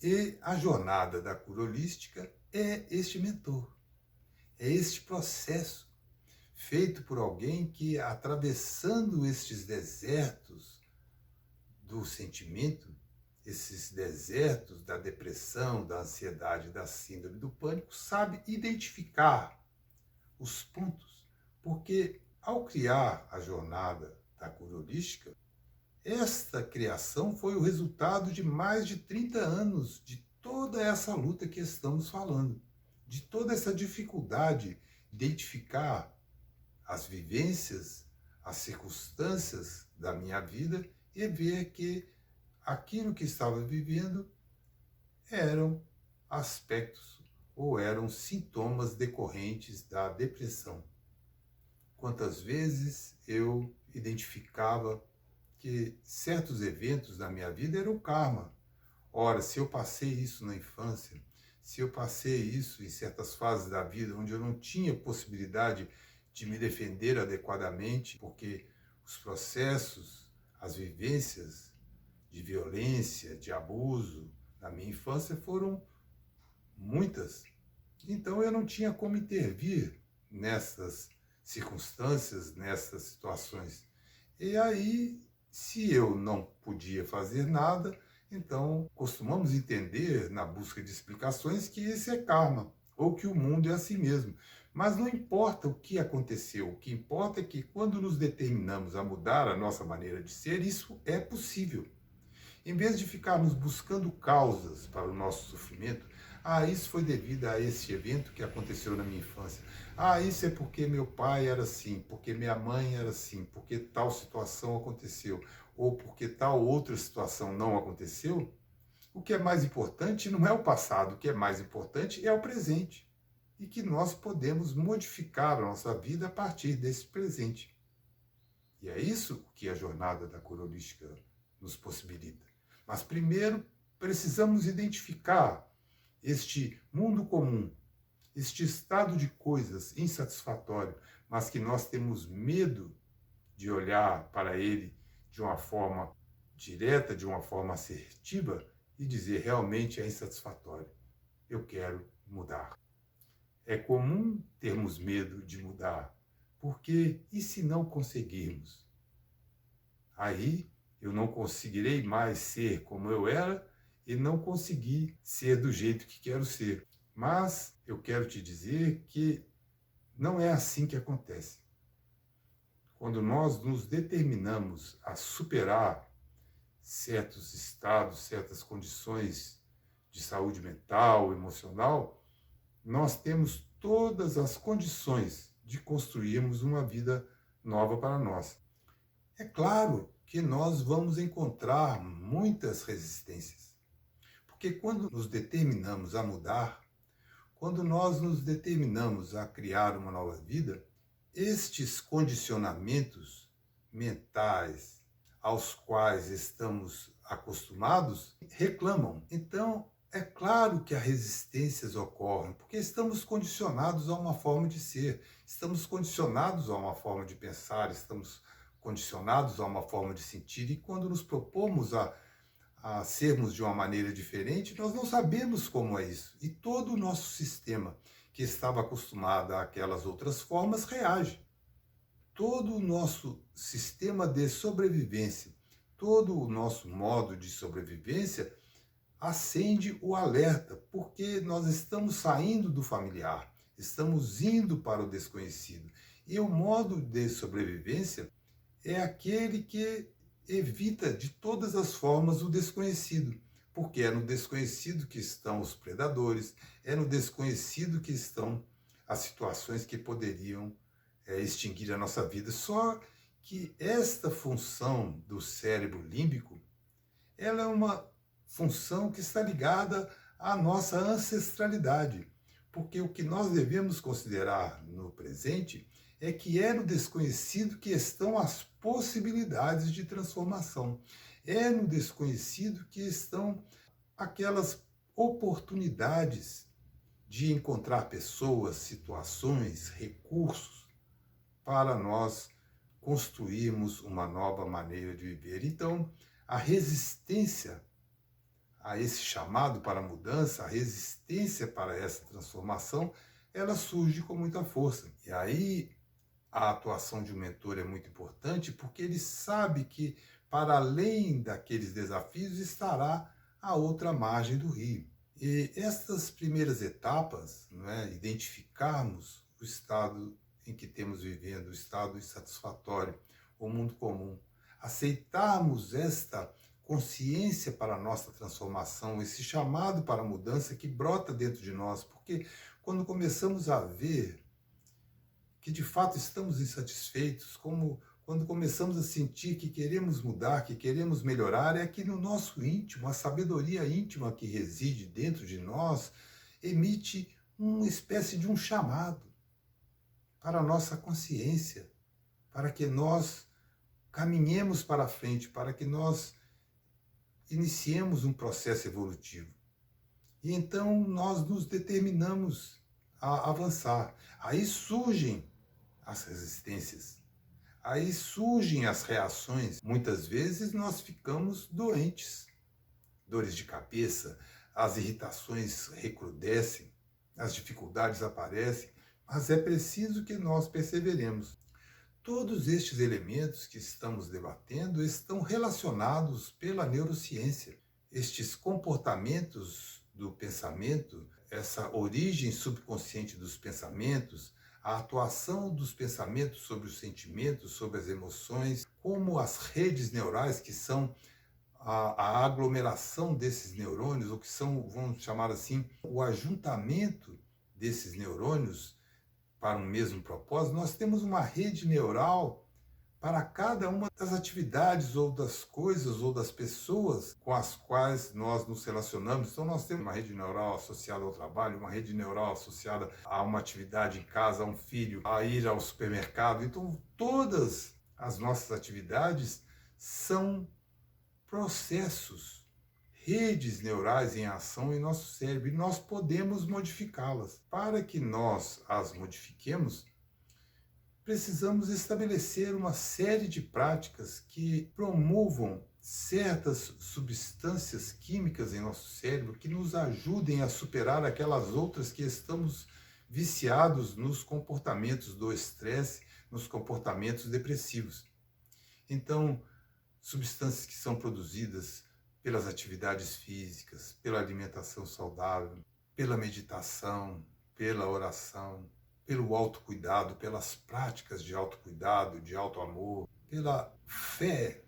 E a jornada da cura holística é este mentor, é este processo feito por alguém que, atravessando estes desertos do sentimento, esses desertos da depressão, da ansiedade, da síndrome do pânico, sabe identificar os pontos, porque ao criar a jornada da cura holística, esta criação foi o resultado de mais de 30 anos de toda essa luta que estamos falando, de toda essa dificuldade de identificar as vivências, as circunstâncias da minha vida e ver que aquilo que estava vivendo eram aspectos ou eram sintomas decorrentes da depressão. Quantas vezes eu identificava que certos eventos da minha vida eram karma. Ora, se eu passei isso na infância, se eu passei isso em certas fases da vida onde eu não tinha possibilidade de me defender adequadamente, porque os processos, as vivências de violência, de abuso na minha infância foram muitas. Então eu não tinha como intervir nessas circunstâncias, nessas situações. E aí, se eu não podia fazer nada, então costumamos entender na busca de explicações que esse é karma, ou que o mundo é assim mesmo. Mas não importa o que aconteceu, o que importa é que quando nos determinamos a mudar a nossa maneira de ser, isso é possível. Em vez de ficarmos buscando causas para o nosso sofrimento, isso foi devido a esse evento que aconteceu na minha infância. Isso é porque meu pai era assim, porque minha mãe era assim, porque tal situação aconteceu, ou porque tal outra situação não aconteceu. O que é mais importante não é o passado, o que é mais importante é o presente. E que nós podemos modificar a nossa vida a partir desse presente. E é isso que a jornada da cura holística nos possibilita. Mas primeiro precisamos identificar este mundo comum, este estado de coisas insatisfatório, mas que nós temos medo de olhar para ele de uma forma direta, de uma forma assertiva e dizer realmente é insatisfatório. Eu quero mudar. É comum termos medo de mudar, porque e se não conseguirmos? Aí eu não conseguirei mais ser como eu era e não consegui ser do jeito que quero ser. Mas eu quero te dizer que não é assim que acontece. Quando nós nos determinamos a superar certos estados, certas condições de saúde mental, emocional, nós temos todas as condições de construirmos uma vida nova para nós. É claro que nós vamos encontrar muitas resistências, porque quando nos determinamos a mudar, quando nós nos determinamos a criar uma nova vida, estes condicionamentos mentais aos quais estamos acostumados reclamam. Então, é claro que as resistências ocorrem, porque estamos condicionados a uma forma de ser, estamos condicionados a uma forma de pensar, estamos condicionados a uma forma de sentir, e quando nos propomos a sermos de uma maneira diferente, nós não sabemos como é isso. E todo o nosso sistema, que estava acostumado àquelas outras formas, reage. Todo o nosso sistema de sobrevivência, todo o nosso modo de sobrevivência acende o alerta, porque nós estamos saindo do familiar, estamos indo para o desconhecido. E o modo de sobrevivência é aquele que evita de todas as formas o desconhecido, porque é no desconhecido que estão os predadores, é no desconhecido que estão as situações que poderiam extinguir a nossa vida. Só que esta função do cérebro límbico, ela é uma função que está ligada à nossa ancestralidade, porque o que nós devemos considerar no presente é que é no desconhecido que estão as possibilidades de transformação. É no desconhecido que estão aquelas oportunidades de encontrar pessoas, situações, recursos para nós construirmos uma nova maneira de viver. Então, a resistência a esse chamado para a mudança, a resistência para essa transformação, ela surge com muita força. E aí a atuação de um mentor é muito importante porque ele sabe que para além daqueles desafios estará a outra margem do rio. E estas primeiras etapas, não é, identificarmos o estado em que temos vivendo, o estado insatisfatório, o mundo comum, aceitarmos esta consciência para a nossa transformação, esse chamado para a mudança que brota dentro de nós, porque quando começamos a ver que de fato estamos insatisfeitos, quando começamos a sentir que queremos mudar, que queremos melhorar, é que no nosso íntimo, a sabedoria íntima que reside dentro de nós, emite uma espécie de um chamado para a nossa consciência, para que nós caminhemos para a frente, para que nós iniciemos um processo evolutivo. E então nós nos determinamos a avançar. Aí surgem as resistências, aí surgem as reações. Muitas vezes nós ficamos doentes, dores de cabeça, as irritações recrudescem, as dificuldades aparecem, mas é preciso que nós perseveremos. Todos estes elementos que estamos debatendo estão relacionados pela neurociência. Estes comportamentos do pensamento, essa origem subconsciente dos pensamentos, a atuação dos pensamentos sobre os sentimentos, sobre as emoções, como as redes neurais, que são a aglomeração desses neurônios, ou que são, vamos chamar assim, o ajuntamento desses neurônios para um mesmo propósito. Nós temos uma rede neural para cada uma das atividades ou das coisas ou das pessoas com as quais nós nos relacionamos. Então nós temos uma rede neural associada ao trabalho, uma rede neural associada a uma atividade em casa, a um filho, a ir ao supermercado. Então todas as nossas atividades são processos, redes neurais em ação em nosso cérebro, e nós podemos modificá-las. Para que nós as modifiquemos, precisamos estabelecer uma série de práticas que promovam certas substâncias químicas em nosso cérebro que nos ajudem a superar aquelas outras que estamos viciados nos comportamentos do estresse, nos comportamentos depressivos. Então, substâncias que são produzidas pelas atividades físicas, pela alimentação saudável, pela meditação, pela oração, pelo autocuidado, pelas práticas de autocuidado, de autoamor, pela fé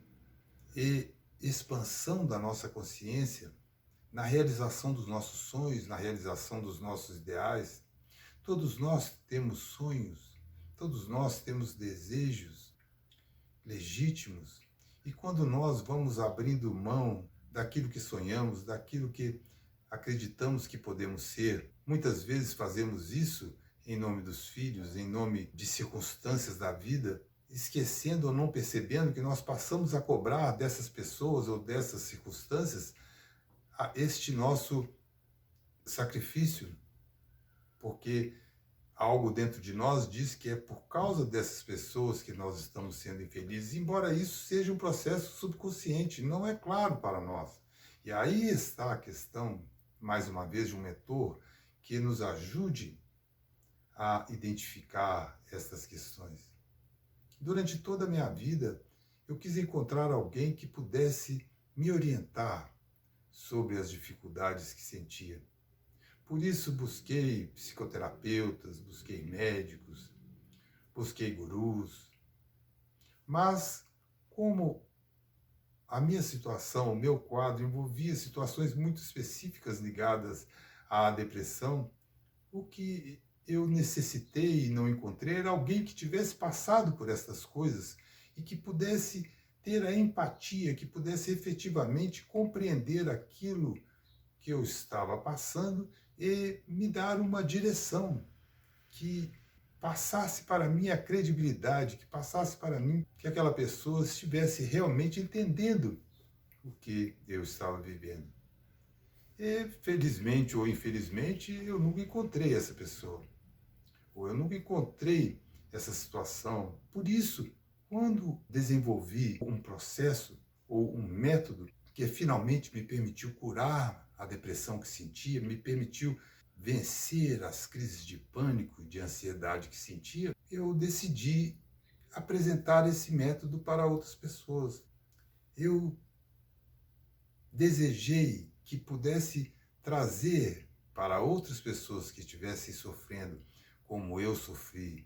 e expansão da nossa consciência na realização dos nossos sonhos, na realização dos nossos ideais. Todos nós temos sonhos, todos nós temos desejos legítimos, e quando nós vamos abrindo mão daquilo que sonhamos, daquilo que acreditamos que podemos ser, muitas vezes fazemos isso em nome dos filhos, em nome de circunstâncias da vida, esquecendo ou não percebendo que nós passamos a cobrar dessas pessoas ou dessas circunstâncias este nosso sacrifício, porque algo dentro de nós diz que é por causa dessas pessoas que nós estamos sendo infelizes, embora isso seja um processo subconsciente, não é claro para nós. E aí está a questão, mais uma vez, de um mentor que nos ajude a identificar essas questões. Durante toda a minha vida, eu quis encontrar alguém que pudesse me orientar sobre as dificuldades que sentia. Por isso busquei psicoterapeutas, busquei médicos, busquei gurus. Mas como a minha situação, o meu quadro envolvia situações muito específicas ligadas à depressão, o que eu necessitei e não encontrei era alguém que tivesse passado por essas coisas e que pudesse ter a empatia, que pudesse efetivamente compreender aquilo que eu estava passando e me dar uma direção que passasse para mim a credibilidade, que passasse para mim que aquela pessoa estivesse realmente entendendo o que eu estava vivendo. E, felizmente ou infelizmente, eu nunca encontrei essa pessoa, ou eu nunca encontrei essa situação. Por isso, quando desenvolvi um processo ou um método porque finalmente me permitiu curar a depressão que sentia, me permitiu vencer as crises de pânico, de ansiedade que sentia, eu decidi apresentar esse método para outras pessoas. Eu desejei que pudesse trazer para outras pessoas que estivessem sofrendo como eu sofri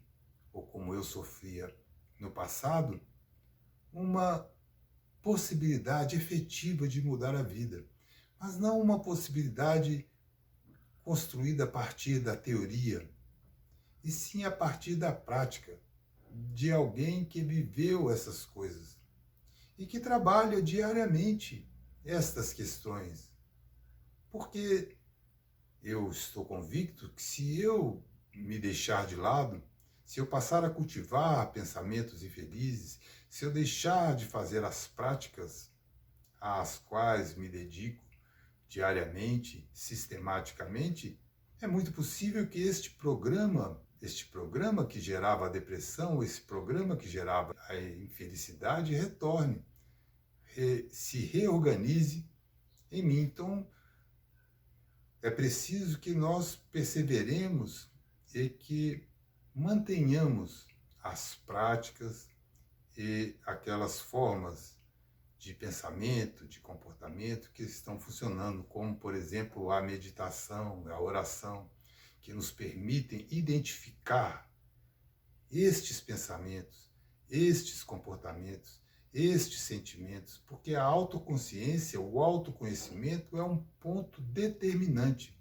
ou como eu sofria no passado, uma possibilidade efetiva de mudar a vida, mas não uma possibilidade construída a partir da teoria, e sim a partir da prática, de alguém que viveu essas coisas e que trabalha diariamente estas questões. Porque eu estou convicto que se eu me deixar de lado, se eu passar a cultivar pensamentos infelizes, se eu deixar de fazer as práticas às quais me dedico diariamente, sistematicamente, é muito possível que este programa que gerava a depressão, esse programa que gerava a infelicidade, retorne, se reorganize em mim. Então, é preciso que nós perseveremos e que mantenhamos as práticas e aquelas formas de pensamento, de comportamento que estão funcionando, como, por exemplo, a meditação, a oração, que nos permitem identificar estes pensamentos, estes comportamentos, estes sentimentos, porque a autoconsciência, o autoconhecimento é um ponto determinante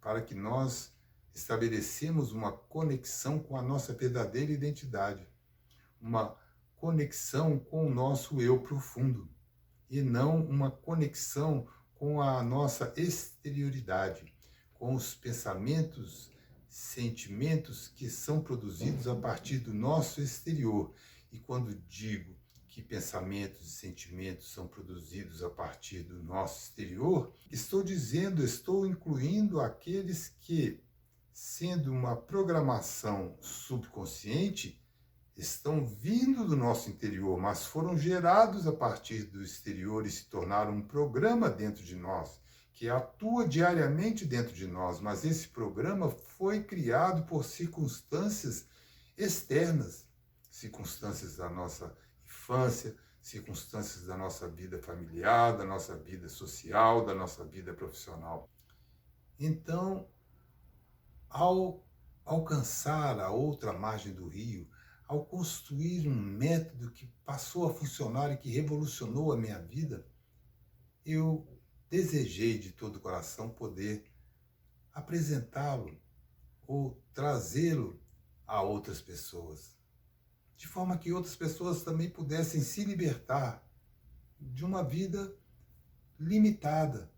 para que nós estabelecemos uma conexão com a nossa verdadeira identidade, uma conexão com o nosso eu profundo, e não uma conexão com a nossa exterioridade, com os pensamentos, sentimentos que são produzidos a partir do nosso exterior. E quando digo que pensamentos e sentimentos são produzidos a partir do nosso exterior, estou incluindo aqueles que, sendo uma programação subconsciente, estão vindo do nosso interior, mas foram gerados a partir do exterior e se tornaram um programa dentro de nós, que atua diariamente dentro de nós, mas esse programa foi criado por circunstâncias externas, circunstâncias da nossa infância, circunstâncias da nossa vida familiar, da nossa vida social, da nossa vida profissional. Então, ao alcançar a outra margem do rio, ao construir um método que passou a funcionar e que revolucionou a minha vida, eu desejei de todo o coração poder apresentá-lo ou trazê-lo a outras pessoas, de forma que outras pessoas também pudessem se libertar de uma vida limitada,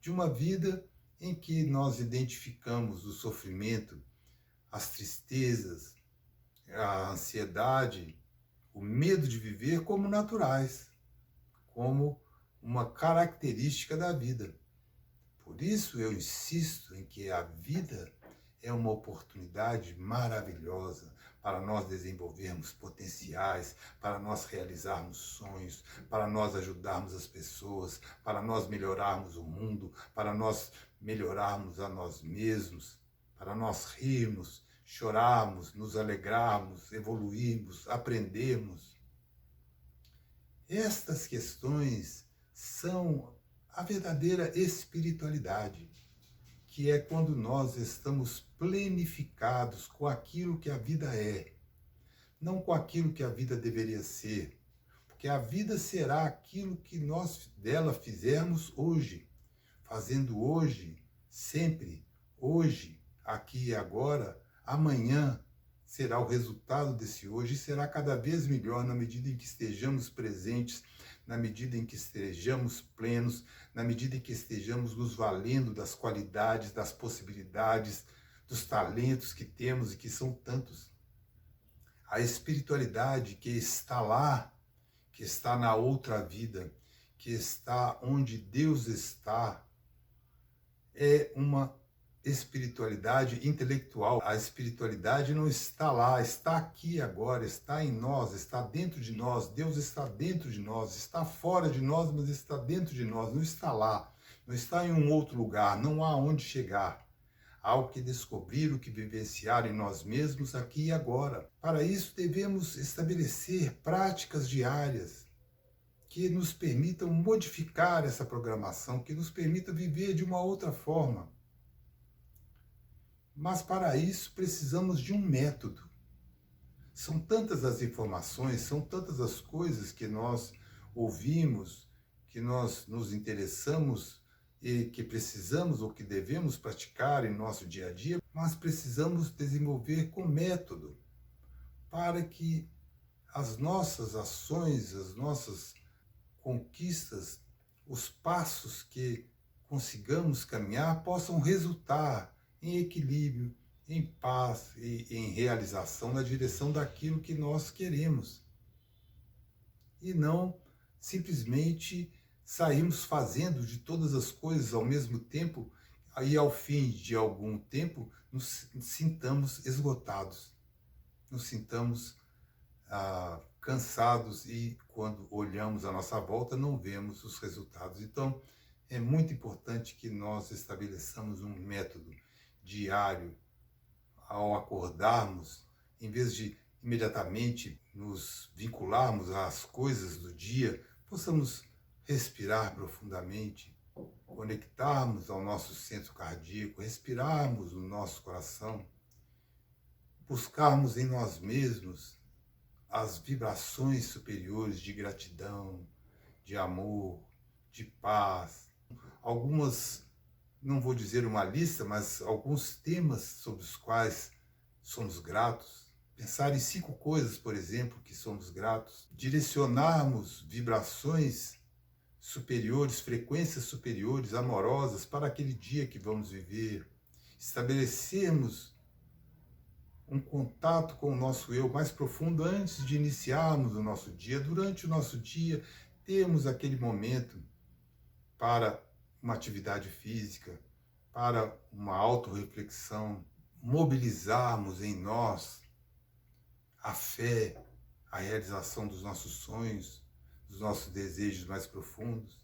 de uma vida em que nós identificamos o sofrimento, as tristezas, a ansiedade, o medo de viver como naturais, como uma característica da vida. Por isso eu insisto em que a vida é uma oportunidade maravilhosa para nós desenvolvermos potenciais, para nós realizarmos sonhos, para nós ajudarmos as pessoas, para nós melhorarmos o mundo, para nós melhorarmos a nós mesmos, para nós rirmos, chorarmos, nos alegrarmos, evoluirmos, aprendermos. Estas questões são a verdadeira espiritualidade, que é quando nós estamos plenificados com aquilo que a vida é, não com aquilo que a vida deveria ser, porque a vida será aquilo que nós dela fizermos hoje, fazendo hoje, sempre, hoje, aqui e agora. Amanhã será o resultado desse hoje e será cada vez melhor na medida em que estejamos presentes, na medida em que estejamos plenos, na medida em que estejamos nos valendo das qualidades, das possibilidades, dos talentos que temos e que são tantos. A espiritualidade que está lá, que está na outra vida, que está onde Deus está, é uma espiritualidade intelectual. A espiritualidade não está lá, está aqui agora, está em nós, está dentro de nós. Deus está dentro de nós, está fora de nós, mas está dentro de nós, não está lá, não está em um outro lugar, não há onde chegar. Há o que descobrir, o que vivenciar em nós mesmos aqui e agora. Para isso, devemos estabelecer práticas diárias que nos permitam modificar essa programação, que nos permitam viver de uma outra forma. Mas para isso precisamos de um método. São tantas as informações, são tantas as coisas que nós ouvimos, que nós nos interessamos e que precisamos ou que devemos praticar em nosso dia a dia, mas precisamos desenvolver com método para que as nossas ações, as nossas conquistas, os passos que consigamos caminhar possam resultar em equilíbrio, em paz e em realização na direção daquilo que nós queremos. E não simplesmente sairmos fazendo de todas as coisas ao mesmo tempo e ao fim de algum tempo nos sintamos esgotados, nos sintamos cansados e quando olhamos à nossa volta não vemos os resultados. Então é muito importante que nós estabeleçamos um método diário ao acordarmos, em vez de imediatamente nos vincularmos às coisas do dia, possamos respirar profundamente, conectarmos ao nosso centro cardíaco, respirarmos o nosso coração, buscarmos em nós mesmos as vibrações superiores de gratidão, de amor, de paz. Algumas, não vou dizer uma lista, mas alguns temas sobre os quais somos gratos. Pensar em 5 coisas, por exemplo, que somos gratos. Direcionarmos vibrações superiores, frequências superiores, amorosas para aquele dia que vamos viver. Estabelecermos um contato com o nosso eu mais profundo antes de iniciarmos o nosso dia. Durante o nosso dia, temos aquele momento para uma atividade física, para uma autorreflexão, mobilizarmos em nós a fé, a realização dos nossos sonhos, dos nossos desejos mais profundos.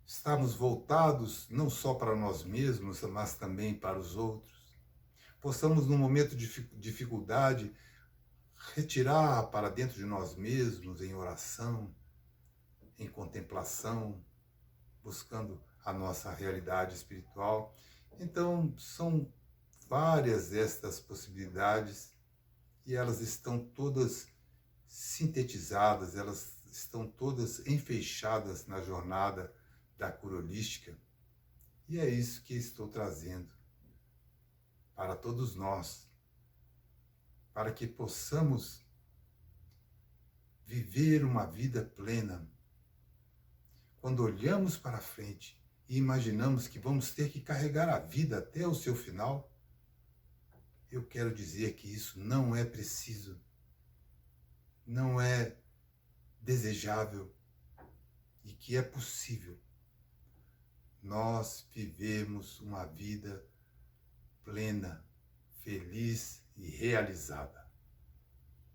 Estarmos voltados não só para nós mesmos, mas também para os outros. Possamos, num momento de dificuldade, retirar para dentro de nós mesmos, em oração, em contemplação, buscando a nossa realidade espiritual. Então, são várias estas possibilidades e elas estão todas sintetizadas, elas estão todas enfeixadas na jornada da cura holística. E é isso que estou trazendo para todos nós, para que possamos viver uma vida plena. Quando olhamos para frente e imaginamos que vamos ter que carregar a vida até o seu final, eu quero dizer que isso não é preciso, não é desejável e que é possível nós vivemos uma vida plena, feliz e realizada.